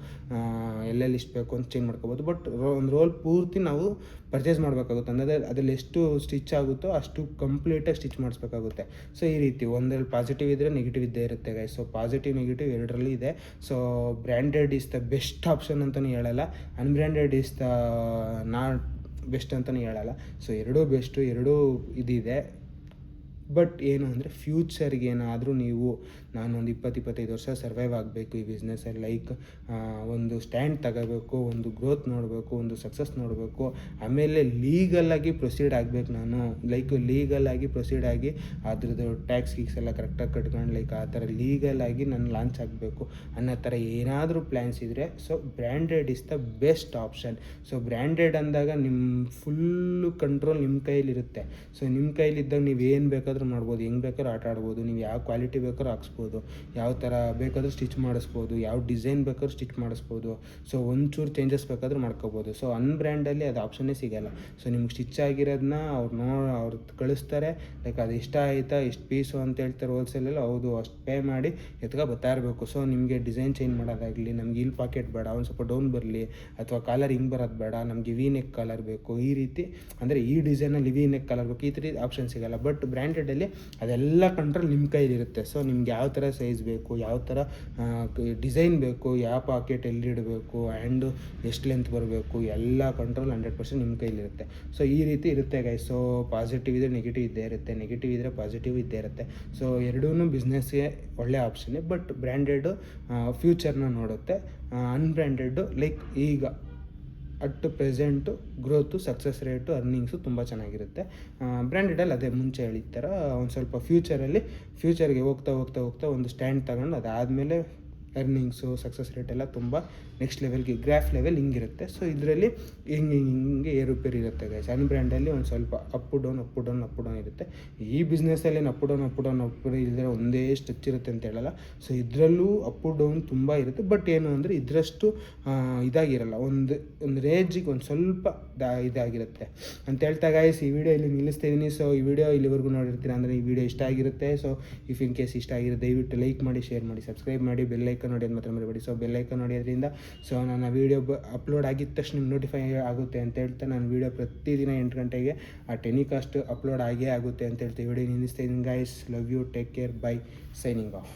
LL ಇಷ್ಟು ಬೇಕು ಅಂತ ಚೇಂಜ್ ಮಾಡ್ಕೋಬೋದು. ಬಟ್ ಒಂದು ರೋಲ್ ಪೂರ್ತಿ ನಾವು ಪರ್ಚೇಸ್ ಮಾಡಬೇಕಾಗುತ್ತೆ. ಅಂದರೆ ಅದರಲ್ಲಿ ಎಷ್ಟು ಸ್ಟಿಚ್ ಆಗುತ್ತೋ ಅಷ್ಟು ಕಂಪ್ಲೀಟಾಗಿ ಸ್ಟಿಚ್ ಮಾಡಿಸ್ಬೇಕಾಗುತ್ತೆ. ಸೊ ಈ ರೀತಿ ಒಂದರಲ್ಲಿ ಪಾಸಿಟಿವ್ ಇದ್ದರೆ ನೆಗೆಟಿವ್ ಇದ್ದೇ ಇರುತ್ತೆ ಗೈಸ್. ಸೊ ಪಾಸಿಟಿವ್ ನೆಗೆಟಿವ್ ಎರಡರಲ್ಲಿ ಇದೆ. So branded is the best option ಅಂತಲೂ ಹೇಳಲ್ಲ, unbranded is the not best ಅಂತಲೂ ಹೇಳಲ್ಲ. ಸೊ ಎರಡೂ ಬೆಸ್ಟು, ಎರಡೂ ಇದಿದೆ. ಬಟ್ ಏನು ಅಂದರೆ ಫ್ಯೂಚರ್ಗೆ ಏನಾದರೂ ನಾನೊಂದು 20-25 ವರ್ಷ ಸರ್ವೈವ್ ಆಗಬೇಕು ಈ ಬಿಸ್ನೆಸ್ಸಲ್ಲಿ. ಲೈಕ್ ಒಂದು ಸ್ಟ್ಯಾಂಡ್ ತಗೋಬೇಕು, ಒಂದು ಗ್ರೋತ್ ನೋಡಬೇಕು, ಒಂದು ಸಕ್ಸಸ್ ನೋಡಬೇಕು, ಆಮೇಲೆ ಲೀಗಲಾಗಿ ಪ್ರೊಸೀಡ್ ಆಗಬೇಕು. ನಾನು ಲೈಕ್ ಲೀಗಲಾಗಿ ಪ್ರೊಸೀಡ್ ಆಗಿ ಅದ್ರದ್ದು ಟ್ಯಾಕ್ಸ್ ಎಲ್ಲ ಕರೆಕ್ಟಾಗಿ ಕಟ್ಕೊಂಡು ಲೈಕ್ ಆ ಥರ ಲೀಗಲಾಗಿ ನಾನು ಲಾಂಚ್ ಆಗಬೇಕು ಅನ್ನೋ ಥರ ಏನಾದರೂ ಪ್ಲ್ಯಾನ್ಸ್ ಇದ್ದರೆ so branded is the best option. So branded ಅಂದಾಗ ನಿಮ್ಮ ಫುಲ್ಲು ಕಂಟ್ರೋಲ್ ನಿಮ್ಮ ಕೈಲಿರುತ್ತೆ. ಸೊ ನಿಮ್ಮ ಕೈಲಿದ್ದಾಗ ನೀವು ಏನು ಬೇಕಾದರೂ ಬೇಕಾದ್ರೂ ಮಾಡ್ಬೋದು, ಹೆಂಗೆ ಬೇಕಾದ್ರೂ ಆಟ ಆಡ್ಬೋದು, ನೀವು ಯಾವ ಕ್ವಾಲಿಟಿ ಬೇಕಾದ್ರೂ ಹಾಕ್ಸ್ಬೋದು, ಯಾವ ಥರ ಬೇಕಾದ್ರೂ ಸ್ಟಿಚ್ ಮಾಡಿಸ್ಬೋದು, ಯಾವ ಡಿಸೈನ್ ಬೇಕಾದ್ರೂ ಸ್ಟಿಚ್ ಮಾಡಿಸ್ಬೋದು. ಸೊ ಒಂಚೂರು ಚೇಂಜಸ್ ಬೇಕಾದ್ರೂ ಮಾಡ್ಕೋಬೋದು. ಸೊ ಅನ್ಬ್ರ್ಯಾಂಡಲ್ಲಿ ಅದು ಆಪ್ಷನ್ನೇ ಸಿಗೋಲ್ಲ. ಸೊ ನಿಮ್ಗೆ ಸ್ಟಿಚ್ ಆಗಿರೋದನ್ನ ಅವ್ರು ಕಳಿಸ್ತಾರೆ, ಲೈಕ್ ಅದು ಇಷ್ಟ ಆಯಿತಾ, ಎಷ್ಟು ಪೀಸು ಅಂತ ಹೇಳ್ತಾರೆ ಹೋಲ್ಸೇಲಲ್ಲಿ, ಹೌದು ಅಷ್ಟು ಪೇ ಮಾಡಿ ಬರ್ತಾ ಇರಬೇಕು. ಸೊ ನಿಮಗೆ ಡಿಸೈನ್ ಚೇಂಜ್ ಮಾಡೋದಾಗಲಿ, ನಮ್ಗೆ ಇಲ್ಲಿ ಪಾಕೆಟ್ ಬೇಡ, ಒಂದು ಸ್ವಲ್ಪ ಡೌನ್ ಬರಲಿ, ಅಥವಾ ಕಾಲರ್ ಹಿಂಗೆ ಬರೋದು ಬೇಡ, ನಮಗೆ ವಿ ನೆಕ್ ಕಲರ್ ಬೇಕು, ಈ ರೀತಿ ಅಂದರೆ ಈ ಡಿಸೈನಲ್ಲಿ ವಿ ನೆಕ್ ಕಲರ್ ಬೇಕು, ಈ ಥರ ಆಪ್ಷನ್ ಸಿಗೋಲ್ಲ. ಬಟ್ ಬ್ರ್ಯಾಂಡೆಡಲ್ಲಿ ಅದೆಲ್ಲ ಕಂಟ್ರೋಲ್ ನಿಮ್ಮ ಕೈಲಿರುತ್ತೆ. ಸೊ ನಿಮ್ಗೆ ಯಾವ ಥರ ಸೈಜ್ ಬೇಕು, ಯಾವ ಥರ ಡಿಸೈನ್ ಬೇಕು, ಯಾವ ಪಾಕೆಟ್ ಎಲ್ಲಿ ಇಡಬೇಕು, ಆ್ಯಂಡು ಎಷ್ಟು ಲೆಂತ್ ಬರಬೇಕು, ಎಲ್ಲ ಕಂಟ್ರೋಲ್ 100% ನಿಮ್ಮ ಕೈಲಿರುತ್ತೆ. ಸೊ ಈ ರೀತಿ ಇರುತ್ತೆ ಗೈಸ್. ಸೊ ಪಾಸಿಟಿವ್ ಇದ್ದರೆ ನೆಗೆಟಿವ್ ಇದ್ದೇ ಇರುತ್ತೆ, ನೆಗೆಟಿವ್ ಇದ್ದರೆ ಪಾಸಿಟಿವ್ ಇದ್ದೇ ಇರುತ್ತೆ. ಸೊ ಎರಡೂ ಬಿಸ್ನೆಸ್ಗೆ ಒಳ್ಳೆ ಆಪ್ಷನ್ನೇ. ಬಟ್ ಬ್ರ್ಯಾಂಡೆಡು ಫ್ಯೂಚರ್ನ ನೋಡುತ್ತೆ, ಅನ್ಬ್ರ್ಯಾಂಡೆಡ್ಡು ಲೈಕ್ ಈಗ at present growth, success rate, earnings ತುಂಬ ಚೆನ್ನಾಗಿರುತ್ತೆ. ಬ್ರ್ಯಾಂಡೆಡಲ್ಲಿ ಅದೇ ಮುಂಚೆ ಹೇಳಿದ ಥರ ಒಂದು ಸ್ವಲ್ಪ ಫ್ಯೂಚರ್ಗೆ ಹೋಗ್ತಾ ಒಂದು ಸ್ಟ್ಯಾಂಡ್ ತಗೊಂಡು ಅದಾದಮೇಲೆ ಅರ್ನಿಂಗ್ಸು, ಸಕ್ಸಸ್ ರೇಟ್ ಎಲ್ಲ ತುಂಬ ನೆಕ್ಸ್ಟ್ ಲೆವೆಲ್ಗೆ ಗ್ರಾಫ್ ಲೆವೆಲ್ ಹಿಂಗಿರುತ್ತೆ. ಸೊ ಇದರಲ್ಲಿ ಹಿಂಗೆ ಏರುಪೇರು ಇರುತ್ತೆ ಗೈಸ್. ಅನ್ಬ್ರ್ಯಾಂಡಲ್ಲಿ ಒಂದು ಸ್ವಲ್ಪ ಅಪ್ ಡೌನ್ ಇರುತ್ತೆ. ಈ ಬಿಸ್ನೆಸ್ಸಲ್ಲಿ ಅಪ್ ಡೌನ್ ಇಲ್ಲದೆ ಒಂದೇ ಸ್ಟೆಚ್ ಇರುತ್ತೆ ಅಂತ ಹೇಳಲ್ಲ. ಸೊ ಇದರಲ್ಲೂ ಅಪ್ ಡೌನ್ ತುಂಬ ಇರುತ್ತೆ. ಬಟ್ ಏನು ಅಂದರೆ ಇದರಷ್ಟು ಇದಾಗಿರಲ್ಲ, ಒಂದು ರೇಂಜಿಗೆ ಒಂದು ಸ್ವಲ್ಪ ಇದಾಗಿರುತ್ತೆ ಅಂತ ಹೇಳ್ತಾ ಗೈಸ್ ಈ ವಿಡಿಯೋ ಇಲ್ಲಿ ನಿಲ್ಲಿಸ್ತಾ ಇದ್ದೀನಿ. ಸೊ ಈ ವಿಡಿಯೋ ಇಲ್ಲಿವರೆಗೂ ನೋಡಿರ್ತೀನಿ ಅಂದರೆ ಈ ವಿಡಿಯೋ ಇಷ್ಟ ಆಗಿರುತ್ತೆ. ಸೊ ಇಫ್ ಇನ್ ಕೇಸ್ ಇಷ್ಟ ಆಗಿರುತ್ತೆ ದಯವಿಟ್ಟು ಲೈಕ್ ಮಾಡಿ, ಶೇರ್ ಮಾಡಿ, ಸಬ್ಸ್ಕ್ರೈಬ್ ಮಾಡಿ, ಬೆಲ್ ಐಕನ್ ನೋಡಿ ಅಂತ ಮಾತ್ರ ಮರಿಬೇಡಿ. ಸೊ ಬೆಲ್ ಐಕನ್ ನೋಡೋದ್ರಿಂದ ಸೊ ನನ್ನ ವೀಡಿಯೋ ಅಪ್ಲೋಡ್ ಆಗಿದ ತಕ್ಷಣ ನಿಮ್ಗೆ ನೋಟಿಫೈ ಆಗುತ್ತೆ ಅಂತ ಹೇಳ್ತಾ ನಾನು ವೀಡಿಯೋ ಪ್ರತಿದಿನ 8 ಗಂಟೆಗೆ ಆ ಟೆಲಿಕಾಸ್ಟ್ ಅಪ್ಲೋಡ್ ಆಗೇ ಆಗುತ್ತೆ ಅಂತ ಹೇಳ್ತಾ ವಿಡಿಯೋ ನಿಲ್ಲಿಸ್ತಾ ಇದ್ದೀನಿ guys. Love you, take care, bye, signing of.